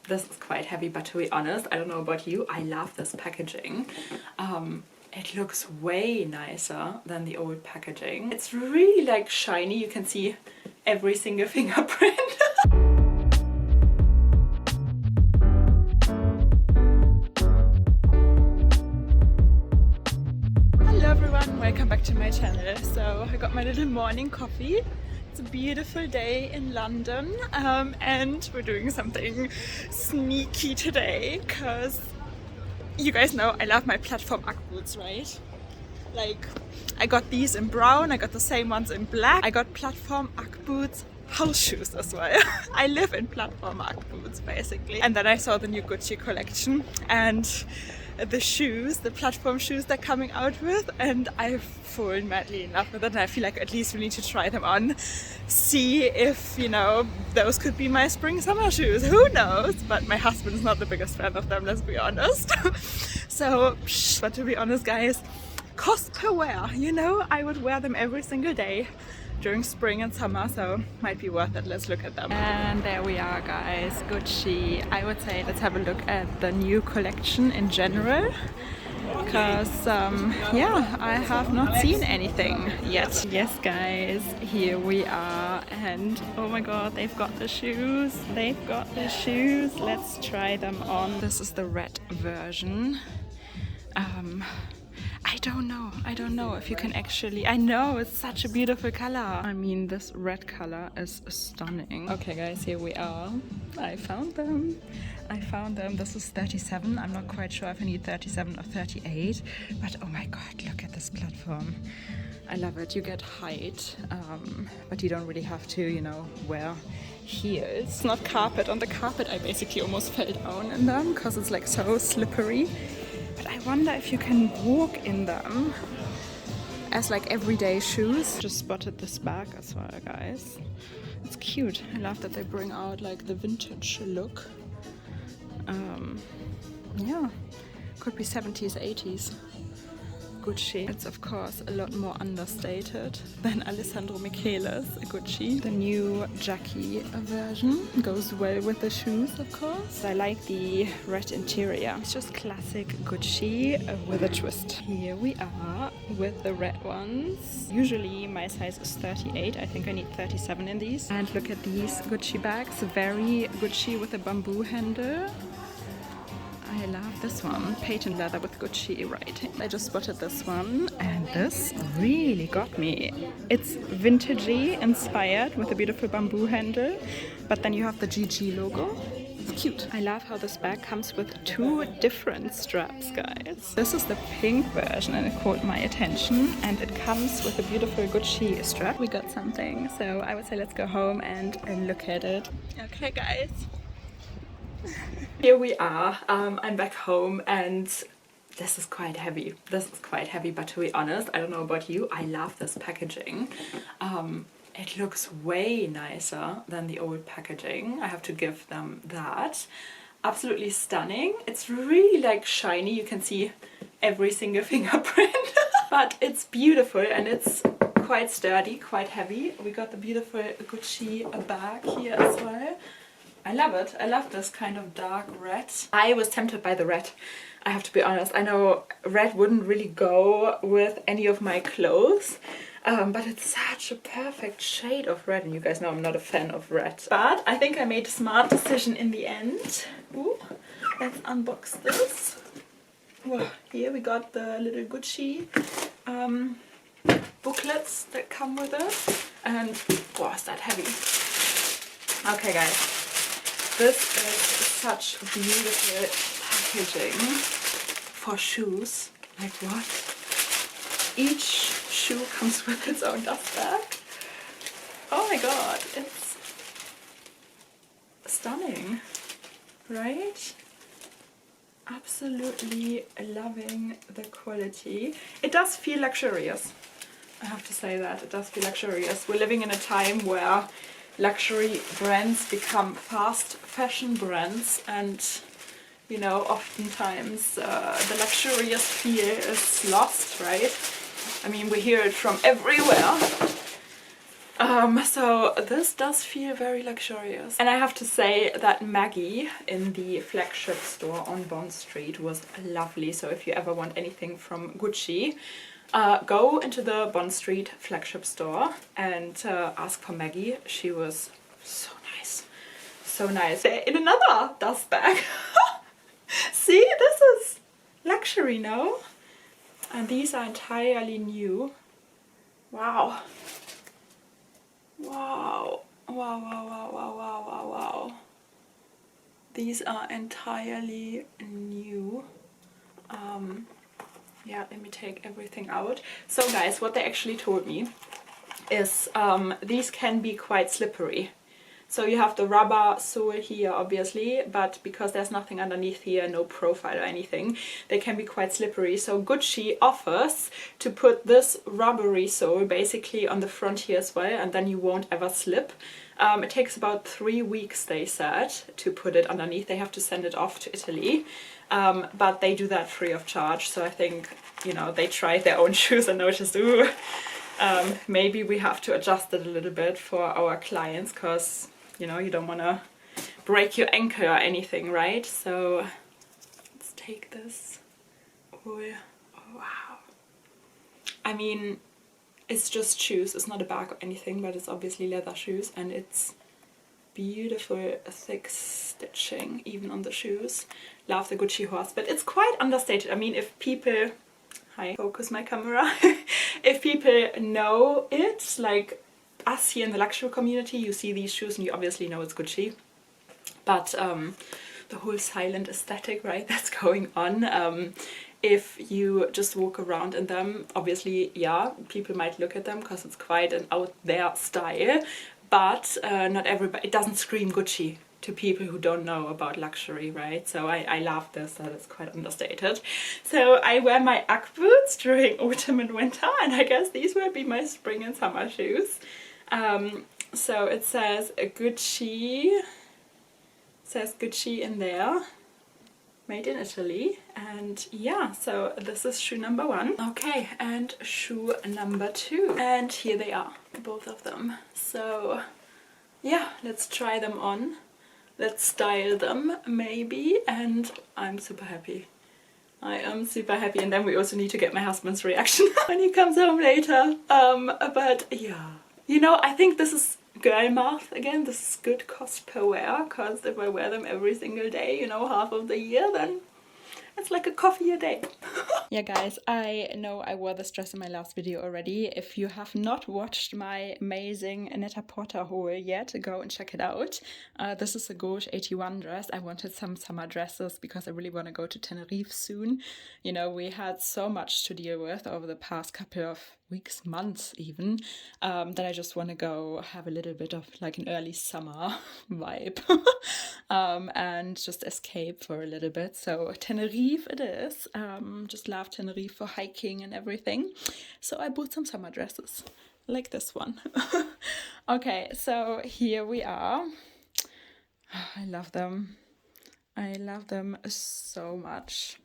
This is quite heavy, but to be honest, I don't know about you, I love this packaging. It looks way nicer than the old packaging. It's really like shiny, you can see every single fingerprint. Hello everyone, welcome back to my channel. So I got my little morning coffee. It's a beautiful day in London and we're doing something sneaky today because you guys know I love my platform Ugg boots, right? Like, I got these in brown, I got the same ones in black. I got platform Ugg boots, house shoes as well. I live in platform Ugg boots basically. And then I saw the new Gucci collection and the shoes, the platform shoes they're coming out with, and I've fallen madly in love with it. And I feel like at least we need to try them on, see if, you know, those could be my spring summer shoes. Who knows? But my husband is not the biggest fan of them, let's be honest. So, but to be honest guys, cost per wear, you know, I would wear them every single day during spring and summer, so might be worth it. Let's look at them. And there we are guys, Gucci. I would say let's have a look at the new collection in general, because yeah, I have not seen anything yet. Yes guys, here we are, and oh my god, they've got the shoes, let's try them on. This is the red version. I don't know if you can actually, I know it's such a beautiful color. I mean, this red color is stunning. Okay guys, here we are. I found them. This is 37. I'm not quite sure if I need 37 or 38, but oh my god, look at this platform. I love it. You get height, but you don't really have to, you know, wear heels. It's not carpet. On the carpet I basically almost fell down in them because it's like so slippery. But I wonder if you can walk in them as like everyday shoes. Just spotted this bag as well, guys. It's cute. I love that they bring out like the vintage look. Yeah, could be 70s, 80s Gucci. It's of course a lot more understated than Alessandro Michele's Gucci. The new Jackie version goes well with the shoes, of course. I like the red interior. It's just classic Gucci with a twist. Here we are with the red ones. Usually my size is 38. I think I need 37 in these. And look at these Gucci bags. Very Gucci with a bamboo handle. I love this one, patent leather with Gucci writing. I just spotted this one and this really got me. It's vintagey inspired with a beautiful bamboo handle, but then you have the GG logo. It's cute. I love how this bag comes with two different straps, guys. This is the pink version and it caught my attention, and it comes with a beautiful Gucci strap. We got something, so I would say let's go home and look at it. Okay guys. Here we are, I'm back home and this is quite heavy. But to be honest, I don't know about you, I love this packaging. It looks way nicer than the old packaging. I have to give them that. Absolutely stunning. It's really like shiny, you can see every single fingerprint. But it's beautiful and it's quite sturdy, quite heavy. We got the beautiful Gucci bag here as well. I love it. I love this kind of dark red. I was tempted by the red, I have to be honest. I know red wouldn't really go with any of my clothes, but it's such a perfect shade of red, and you guys know I'm not a fan of red. But I think I made a smart decision in the end. Ooh, let's unbox this. Whoa, here we got the little Gucci booklets that come with it, and wow, is that heavy. Okay guys. This is such beautiful packaging for shoes. Like what? Each shoe comes with its own dust bag. Oh my god, it's stunning, right? Absolutely loving the quality. It does feel luxurious. I have to say that, it does feel luxurious. We're living in a time where luxury brands become fast fashion brands, and you know, oftentimes the luxurious feel is lost, right? I mean, we hear it from everywhere. So this does feel very luxurious. And I have to say that Maggie in the flagship store on Bond Street was lovely. So if you ever want anything from Gucci, go into the Bond Street flagship store and ask for Maggie. She was so nice. So nice. They're in another dust bag. See, this is luxury, no? And these are entirely new. Wow. Wow. Wow, wow, wow, wow, wow, wow, wow. These are entirely new. Yeah, let me take everything out. So guys, what they actually told me is these can be quite slippery. So you have the rubber sole here, obviously, but because there's nothing underneath here, no profile or anything, they can be quite slippery. So Gucci offers to put this rubbery sole basically on the front here as well, and then you won't ever slip. It takes about 3 weeks, they said, to put it underneath. They have to send it off to Italy, but they do that free of charge. So I think, you know, they tried their own shoes and noticed, ooh, maybe we have to adjust it a little bit for our clients, because, you know, you don't want to break your ankle or anything, right? So let's take this. Oh, wow. I mean, it's just shoes. It's not a bag or anything, but it's obviously leather shoes, and it's beautiful thick stitching even on the shoes. Love the Gucci horse, but it's quite understated. I mean, if people... Hi, focus my camera. If people know it, like us here in the luxury community, you see these shoes and you obviously know it's Gucci. But the whole silent aesthetic, right, that's going on. If you just walk around in them, obviously, yeah, people might look at them because it's quite an out there style. But not everybody, it doesn't scream Gucci to people who don't know about luxury, right? So I love this, that it's quite understated. So I wear my Ugg boots during autumn and winter, and I guess these will be my spring and summer shoes. So it says Gucci, in there, made in Italy. And yeah, so this is shoe number 1. Okay, and shoe number 2. And here they are, both of them. So yeah, let's try them on. Let's style them, maybe, and I'm super happy. I am super happy, and then we also need to get my husband's reaction when he comes home later. But yeah, you know, I think this is girl math again. This is good cost per wear, because if I wear them every single day, you know, half of the year, then it's like a coffee a day. Yeah guys, I know I wore this dress in my last video already. If you have not watched my amazing Net-a-Porter haul yet, go and check it out. This is a Gauche 81 dress. I wanted some summer dresses because I really want to go to Tenerife soon. You know, we had so much to deal with over the past couple of weeks, months even, that I just want to go have a little bit of like an early summer vibe and just escape for a little bit. So Tenerife it is. Just love Tenerife for hiking and everything. So I bought some summer dresses like this one. Okay, so here we are. I love them. I love them so much.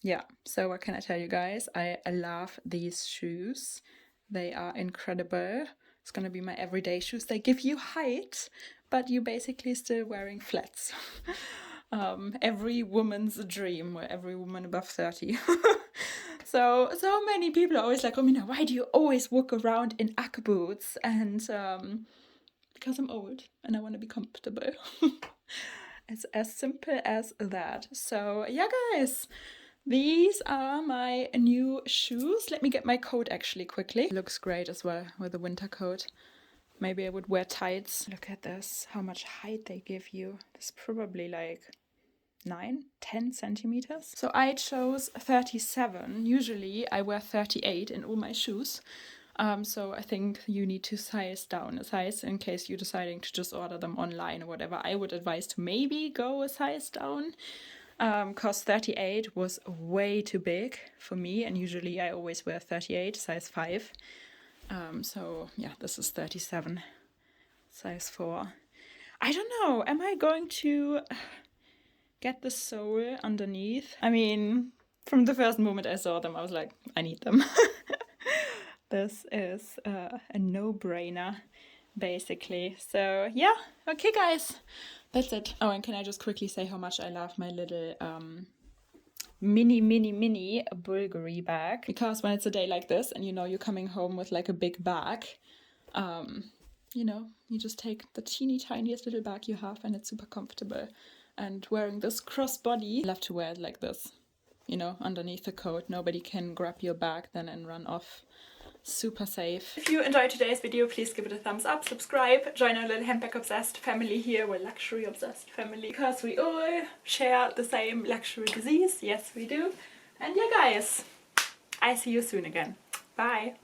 Yeah, so what can I tell you guys? I love these shoes. They are incredible. It's gonna be my everyday shoes. They give you height, but you're basically still wearing flats. Every woman's dream, or every woman above 30. So many people are always like, oh, Mina, why do you always walk around in Ugg boots? And because I'm old and I want to be comfortable. It's as simple as that. So yeah, guys. These are my new shoes. Let me get my coat actually quickly. It looks great as well with the winter coat. Maybe I would wear tights. Look at this, how much height they give you. It's probably like 9-10 centimeters. So I chose 37. Usually I wear 38 in all my shoes. So I think you need to size down a size in case you're deciding to just order them online or whatever. I would advise to maybe go a size down. Because 38 was way too big for me, and usually I always wear 38, size 5. So yeah, this is 37, size 4. I don't know, am I going to get the sole underneath? I mean, from the first moment I saw them, I was like, I need them. this is a no-brainer, basically. So yeah, okay guys, that's it. Oh, and can I just quickly say how much I love my little mini Bvlgari bag, because when it's a day like this and you know you're coming home with like a big bag, you know, you just take the teeny tiniest little bag you have and it's super comfortable. And wearing this crossbody, I love to wear it like this, you know, underneath the coat. Nobody can grab your bag then and run off. Super safe. If you enjoyed today's video, please give it a thumbs up, subscribe, join our little handbag obsessed family here. We're luxury obsessed family because we all share the same luxury disease. Yes, we do. And yeah guys, I see you soon again. Bye.